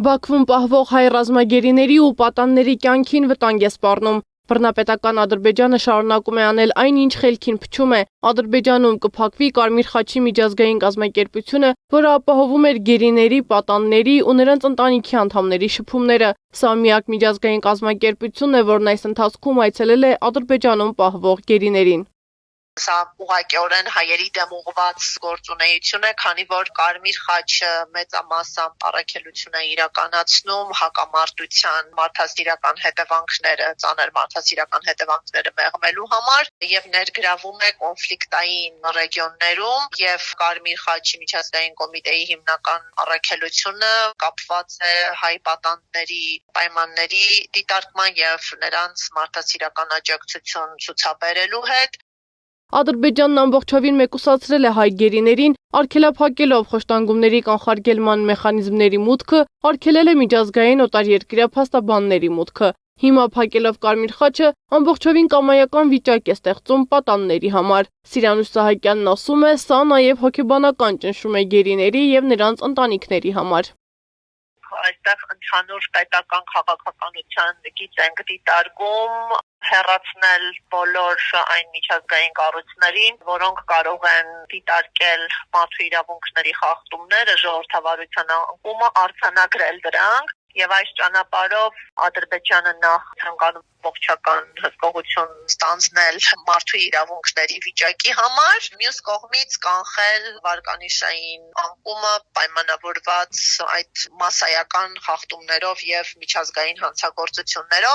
Բաքվում պահվող հայ ռազմագերիների ու պատանների կյանքին վտանգ է սպառնում։ Բռնապետական Ադրբեջանը շարունակում է անել այն, ինչ խելքին փչում է։ Ադրբեջանում կփակվի Կարմիր խաչի միջազգային կազմակերպությունը, որը ապահովում էր գերիների, պատանների ու նրանց ընտանիքի անդամների շփումները։ Սա միակ միջազգային կազմակերպությունն է, որն այս ընթացքում այցելել է Ադրբեջանում պահվող գերիներին։ Սա ուղղակիորեն հայերի դեմ ուղղված գործունեություն է, քանի որ Կարմիր խաչը մեծամասամբ առաքելություն է իրականացնում հակամարտության մարդասիրական հետևանքները, ծանր մարդասիրական հետևանքները մեղմելու համար եւ ներգրավում է կոնֆլիկտային ռեգիոններում եւ Կարմիր խաչի միջազգային կոմիտեի հիմնական առաքելությունը կապված է հայ պատանդների պայմանների դիտարկման եւ նրանց մարդասիրական աջակցություն ցուցաբերելու հետ։ Ադրբեջանն ամբողջովին մեկուսացրել է հայ գերիներին, արգելափակելով խոշտանգումների կանխարգելման մեխանիզմների մուտքը, արգելել է միջազգային օտարերկրյա փաստաբանների մուտքը։ Հիմա փակելով Կարմիր խաչը, ամբողջովին կամայական վիճակ է ստեղծում պատանների համար։ Սիրանուշ Սահակյանն ասում է, սա նաև հոգեբանական ճնշում է գերիների եւ նրանց ընտանիքների համար։ Այստեղ ընդհանուր պետական քաղաքականության գիծ ենք դիտարկում հեռացնել բոլոր այն միջազգային կառույցներին, որոնք կարող են դիտարկել մարդու իրավունքների խախտումները, ժողովրդավարության անկումը, արձանագրել դրանք եւ այս ճանապարհով Ադրբեջանը նախ ցանկանում ողջական հսկողություն ստանձնել մարդու իրավունքների վիճակի համար, մյուս կողմից կանխել վարկանիշային անկումը պայմանավորված այդ մասսայական խախտումներով եւ միջազգային հանցագործություններով,